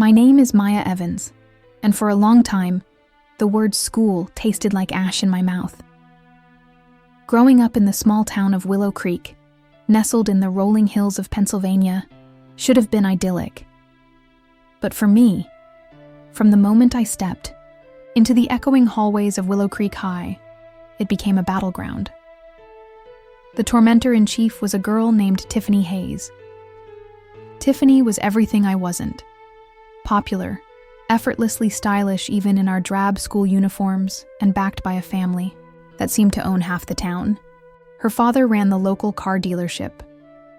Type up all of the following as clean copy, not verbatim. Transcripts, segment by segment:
My name is Maya Evans, and for a long time, the word school tasted like ash in my mouth. Growing up in the small town of Willow Creek, nestled in the rolling hills of Pennsylvania, should have been idyllic. But for me, from the moment I stepped into the echoing hallways of Willow Creek High, it became a battleground. The tormentor-in-chief was a girl named Tiffany Hayes. Tiffany was everything I wasn't. Popular, effortlessly stylish even in our drab school uniforms, and backed by a family that seemed to own half the town. Her father ran the local car dealership,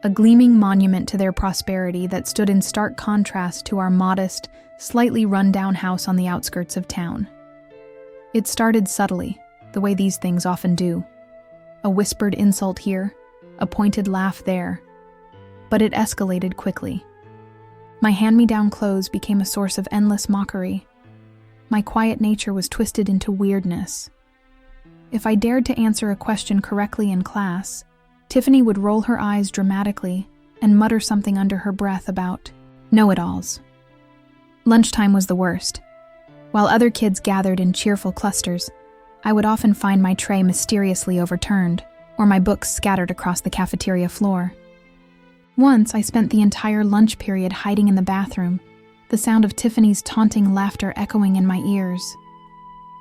a gleaming monument to their prosperity that stood in stark contrast to our modest, slightly run-down house on the outskirts of town. It started subtly, the way these things often do. A whispered insult here, a pointed laugh there. But it escalated quickly. My hand-me-down clothes became a source of endless mockery. My quiet nature was twisted into weirdness. If I dared to answer a question correctly in class, Tiffany would roll her eyes dramatically and mutter something under her breath about know-it-alls. Lunchtime was the worst. While other kids gathered in cheerful clusters, I would often find my tray mysteriously overturned or my books scattered across the cafeteria floor. Once, I spent the entire lunch period hiding in the bathroom, the sound of Tiffany's taunting laughter echoing in my ears.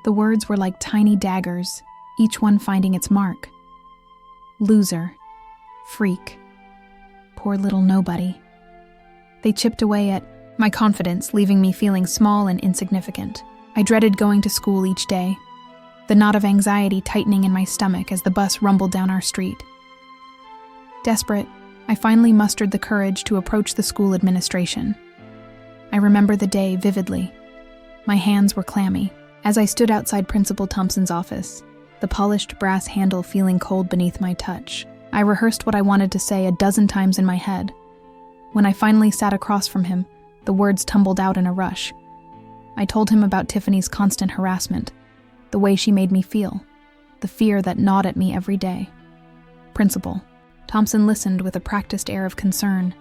The words were like tiny daggers, each one finding its mark. Loser. Freak. Poor little nobody. They chipped away at my confidence, leaving me feeling small and insignificant. I dreaded going to school each day, the knot of anxiety tightening in my stomach as the bus rumbled down our street. Desperate, I finally mustered the courage to approach the school administration. I remember the day vividly. My hands were clammy as I stood outside Principal Thompson's office, the polished brass handle feeling cold beneath my touch. I rehearsed what I wanted to say a dozen times in my head. When I finally sat across from him, the words tumbled out in a rush. I told him about Tiffany's constant harassment, the way she made me feel, the fear that gnawed at me every day. Principal. Thompson listened with a practiced air of concern,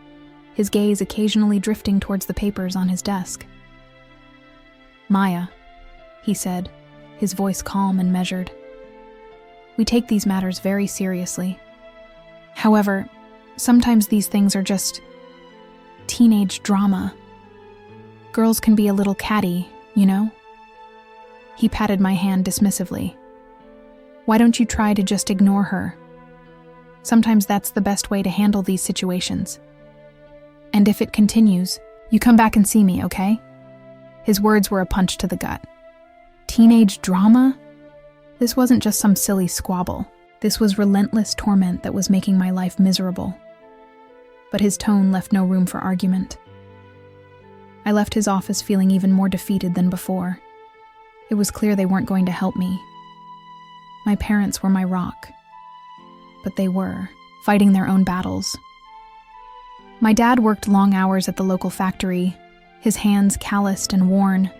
his gaze occasionally drifting towards the papers on his desk. Maya, he said, his voice calm and measured. We take these matters very seriously. However, sometimes these things are just teenage drama. Girls can be a little catty, you know? He patted my hand dismissively. Why don't you try to just ignore her? Sometimes that's the best way to handle these situations. And if it continues, you come back and see me, okay? His words were a punch to the gut. Teenage drama? This wasn't just some silly squabble. This was relentless torment that was making my life miserable. But his tone left no room for argument. I left his office feeling even more defeated than before. It was clear they weren't going to help me. My parents were my rock. But they were, fighting their own battles. My dad worked long hours at the local factory, his hands calloused and worn.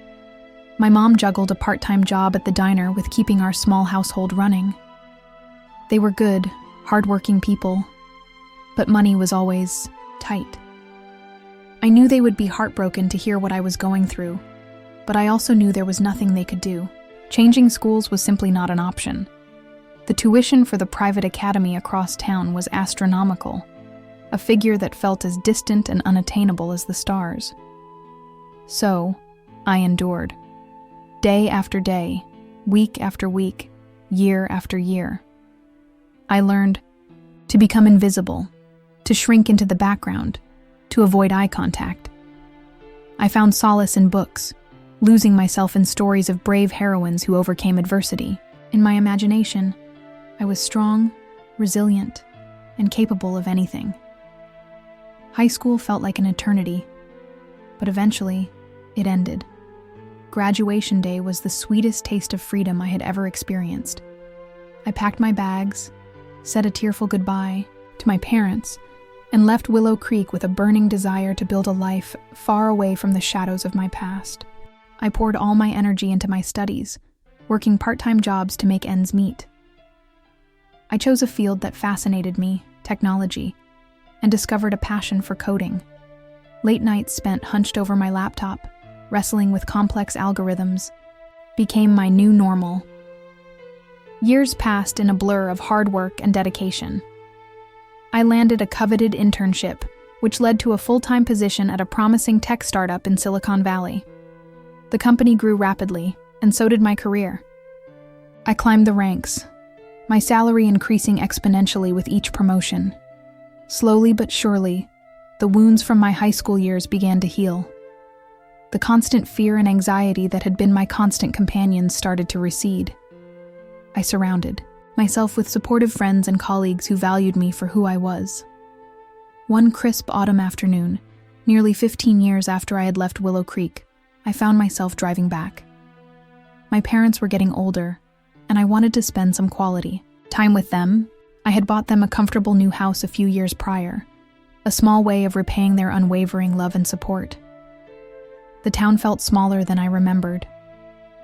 My mom juggled a part-time job at the diner with keeping our small household running. They were good, hard-working people, but money was always tight. I knew they would be heartbroken to hear what I was going through, but I also knew there was nothing they could do. Changing schools was simply not an option. The tuition for the private academy across town was astronomical, a figure that felt as distant and unattainable as the stars. So, I endured. Day after day, week after week, year after year. I learned to become invisible, to shrink into the background, to avoid eye contact. I found solace in books, losing myself in stories of brave heroines who overcame adversity. In my imagination, I was strong, resilient, and capable of anything. High school felt like an eternity, but eventually, it ended. Graduation day was the sweetest taste of freedom I had ever experienced. I packed my bags, said a tearful goodbye to my parents, and left Willow Creek with a burning desire to build a life far away from the shadows of my past. I poured all my energy into my studies, working part-time jobs to make ends meet. I chose a field that fascinated me, technology, and discovered a passion for coding. Late nights spent hunched over my laptop, wrestling with complex algorithms, became my new normal. Years passed in a blur of hard work and dedication. I landed a coveted internship, which led to a full-time position at a promising tech startup in Silicon Valley. The company grew rapidly, and so did my career. I climbed the ranks, my salary increasing exponentially with each promotion. Slowly but surely, the wounds from my high school years began to heal. The constant fear and anxiety that had been my constant companions started to recede. I surrounded myself with supportive friends and colleagues who valued me for who I was. One crisp autumn afternoon, nearly 15 years after I had left Willow Creek, I found myself driving back. My parents were getting older, and I wanted to spend some quality time with them. I had bought them a comfortable new house a few years prior, a small way of repaying their unwavering love and support. The town felt smaller than I remembered,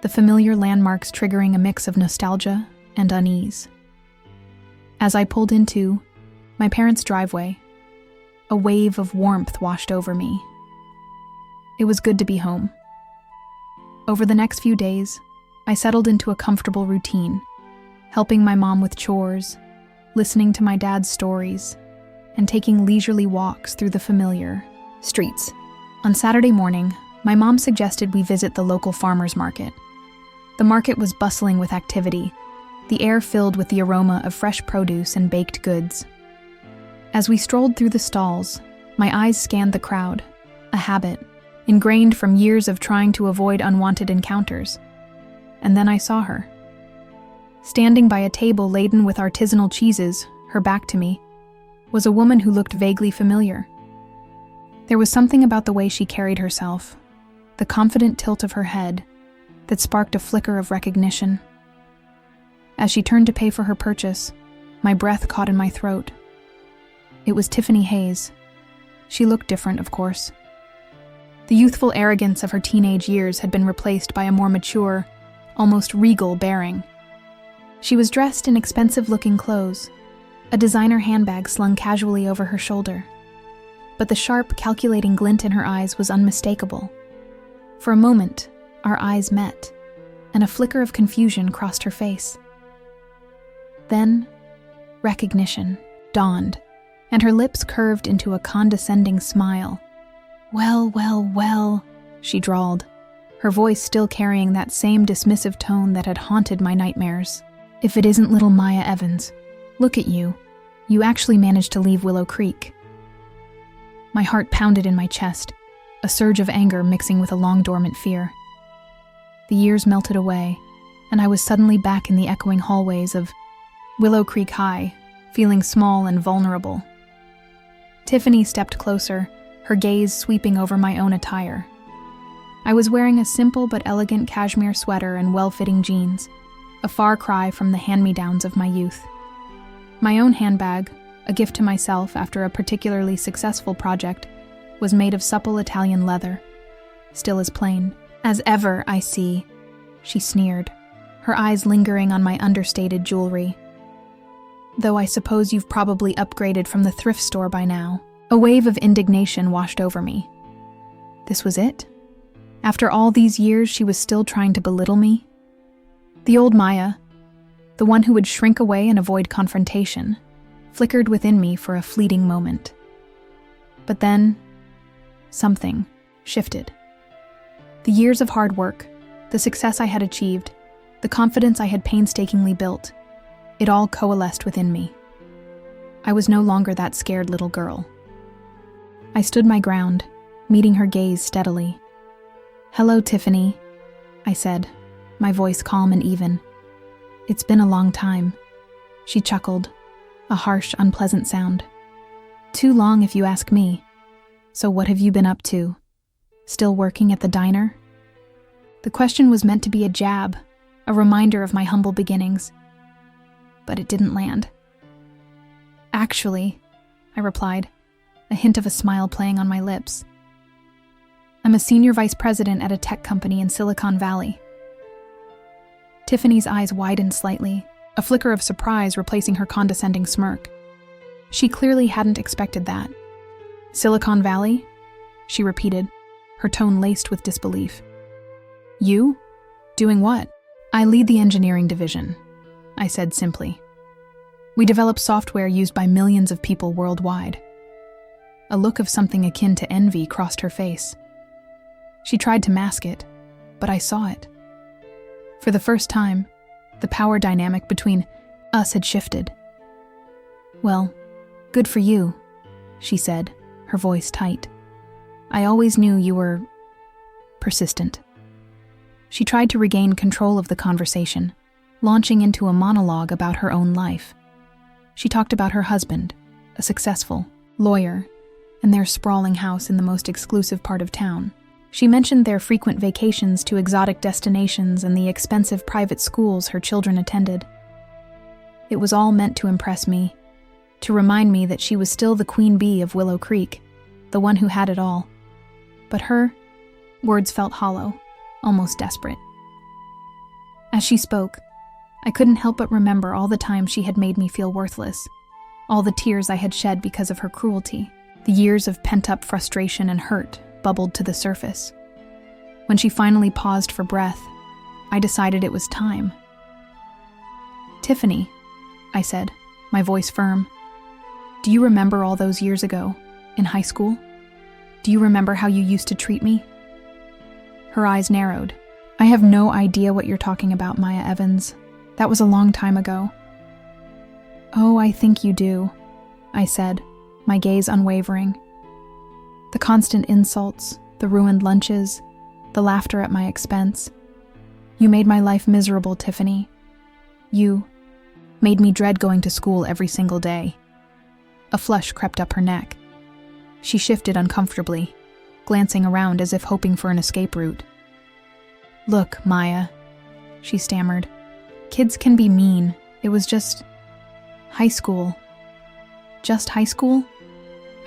the familiar landmarks triggering a mix of nostalgia and unease. As I pulled into my parents' driveway, a wave of warmth washed over me. It was good to be home. Over the next few days, I settled into a comfortable routine, helping my mom with chores, listening to my dad's stories, and taking leisurely walks through the familiar streets. On Saturday morning, my mom suggested we visit the local farmers market. The market was bustling with activity, the air filled with the aroma of fresh produce and baked goods. As we strolled through the stalls, my eyes scanned the crowd, a habit ingrained from years of trying to avoid unwanted encounters. And then I saw her. Standing by a table laden with artisanal cheeses, her back to me, was a woman who looked vaguely familiar. There was something about the way she carried herself, the confident tilt of her head, that sparked a flicker of recognition. As she turned to pay for her purchase, my breath caught in my throat. It was Tiffany Hayes. She looked different, of course. The youthful arrogance of her teenage years had been replaced by a more mature, almost regal bearing. She was dressed in expensive-looking clothes, a designer handbag slung casually over her shoulder. But the sharp, calculating glint in her eyes was unmistakable. For a moment, our eyes met, and a flicker of confusion crossed her face. Then, recognition dawned, and her lips curved into a condescending smile. "Well, well, well," she drawled, her voice still carrying that same dismissive tone that had haunted my nightmares. "If it isn't little Maya Evans, look at you. You actually managed to leave Willow Creek." My heart pounded in my chest, a surge of anger mixing with a long-dormant fear. The years melted away, and I was suddenly back in the echoing hallways of Willow Creek High, feeling small and vulnerable. Tiffany stepped closer, her gaze sweeping over my own attire. I was wearing a simple but elegant cashmere sweater and well-fitting jeans, a far cry from the hand-me-downs of my youth. My own handbag, a gift to myself after a particularly successful project, was made of supple Italian leather, still as plain as ever, I see, she sneered, her eyes lingering on my understated jewelry. "Though I suppose you've probably upgraded from the thrift store by now." A wave of indignation washed over me. This was it? After all these years, she was still trying to belittle me? The old Maya, the one who would shrink away and avoid confrontation, flickered within me for a fleeting moment. But then, something shifted. The years of hard work, the success I had achieved, the confidence I had painstakingly built, it all coalesced within me. I was no longer that scared little girl. I stood my ground, meeting her gaze steadily. "Hello, Tiffany," I said, my voice calm and even. "It's been a long time." She chuckled, a harsh, unpleasant sound. "Too long if you ask me. So what have you been up to? Still working at the diner?" The question was meant to be a jab, a reminder of my humble beginnings. But it didn't land. "Actually," I replied, a hint of a smile playing on my lips, "I'm a senior vice president at a tech company in Silicon Valley." Tiffany's eyes widened slightly, a flicker of surprise replacing her condescending smirk. She clearly hadn't expected that. "Silicon Valley? she repeated, her tone laced with disbelief. You? Doing what? I lead the engineering division, I said simply. We develop software used by millions of people worldwide. A look of something akin to envy crossed her face. She tried to mask it, but I saw it. For the first time, the power dynamic between us had shifted. Well, good for you, she said, her voice tight. I always knew you were persistent. She tried to regain control of the conversation, launching into a monologue about her own life. She talked about her husband, a successful lawyer, and their sprawling house in the most exclusive part of town. She mentioned their frequent vacations to exotic destinations and the expensive private schools her children attended. It was all meant to impress me, to remind me that she was still the queen bee of Willow Creek, the one who had it all. But her words felt hollow, almost desperate. As she spoke, I couldn't help but remember all the times she had made me feel worthless, all the tears I had shed because of her cruelty. The years of pent-up frustration and hurt bubbled to the surface. When she finally paused for breath, I decided it was time. Tiffany, I said, my voice firm, do you remember all those years ago, in high school? Do you remember how you used to treat me? Her eyes narrowed. I have no idea what you're talking about, Maya Evans. That was a long time ago. Oh, I think you do, I said, my gaze unwavering. The constant insults, the ruined lunches, the laughter at my expense. You made my life miserable, Tiffany. You made me dread going to school every single day. A flush crept up her neck. She shifted uncomfortably, glancing around as if hoping for an escape route. Look, Maya, she stammered. Kids can be mean. It was just high school. Just high school?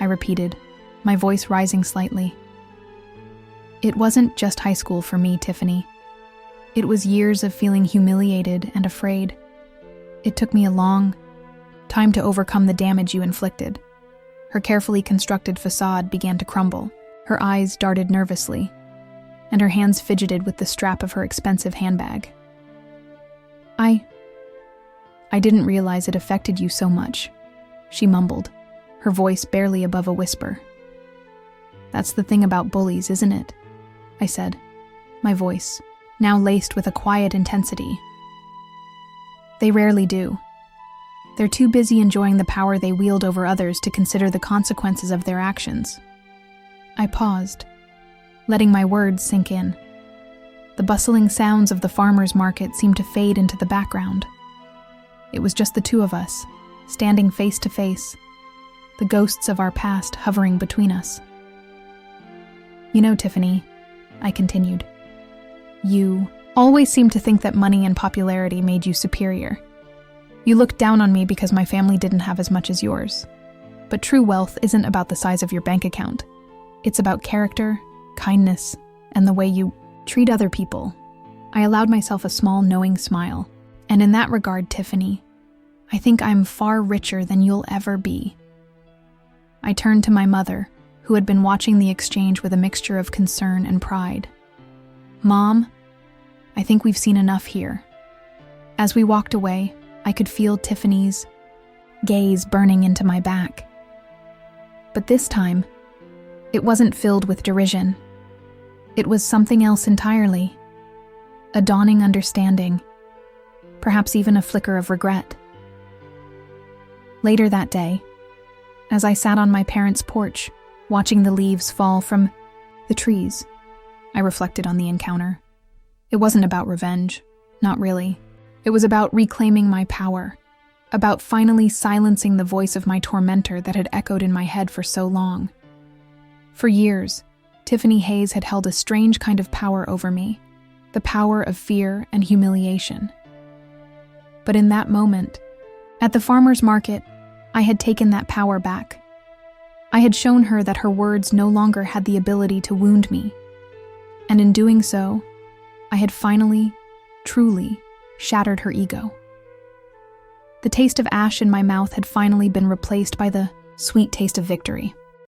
I repeated, my voice rising slightly. It wasn't just high school for me, Tiffany. It was years of feeling humiliated and afraid. It took me a long time to overcome the damage you inflicted. Her carefully constructed facade began to crumble. Her eyes darted nervously, and her hands fidgeted with the strap of her expensive handbag. I didn't realize it affected you so much, she mumbled, her voice barely above a whisper. That's the thing about bullies, isn't it? I said, my voice now laced with a quiet intensity. They rarely do. They're too busy enjoying the power they wield over others to consider the consequences of their actions. I paused, letting my words sink in. The bustling sounds of the farmer's market seemed to fade into the background. It was just the two of us, standing face to face, the ghosts of our past hovering between us. You know, Tiffany, I continued, you always seemed to think that money and popularity made you superior. You looked down on me because my family didn't have as much as yours. But true wealth isn't about the size of your bank account. It's about character, kindness, and the way you treat other people. I allowed myself a small, knowing smile. And in that regard, Tiffany, I think I'm far richer than you'll ever be. I turned to my mother, who had been watching the exchange with a mixture of concern and pride. Mom, I think we've seen enough here. As we walked away, I could feel Tiffany's gaze burning into my back. But this time, it wasn't filled with derision. It was something else entirely. A dawning understanding, perhaps even a flicker of regret. Later that day, as I sat on my parents' porch, watching the leaves fall from the trees, I reflected on the encounter. It wasn't about revenge, not really. It was about reclaiming my power, about finally silencing the voice of my tormentor that had echoed in my head for so long. For years, Tiffany Hayes had held a strange kind of power over me, the power of fear and humiliation. But in that moment, at the farmer's market, I had taken that power back. I had shown her that her words no longer had the ability to wound me. And in doing so, I had finally, truly, shattered her ego. The taste of ash in my mouth had finally been replaced by the sweet taste of victory.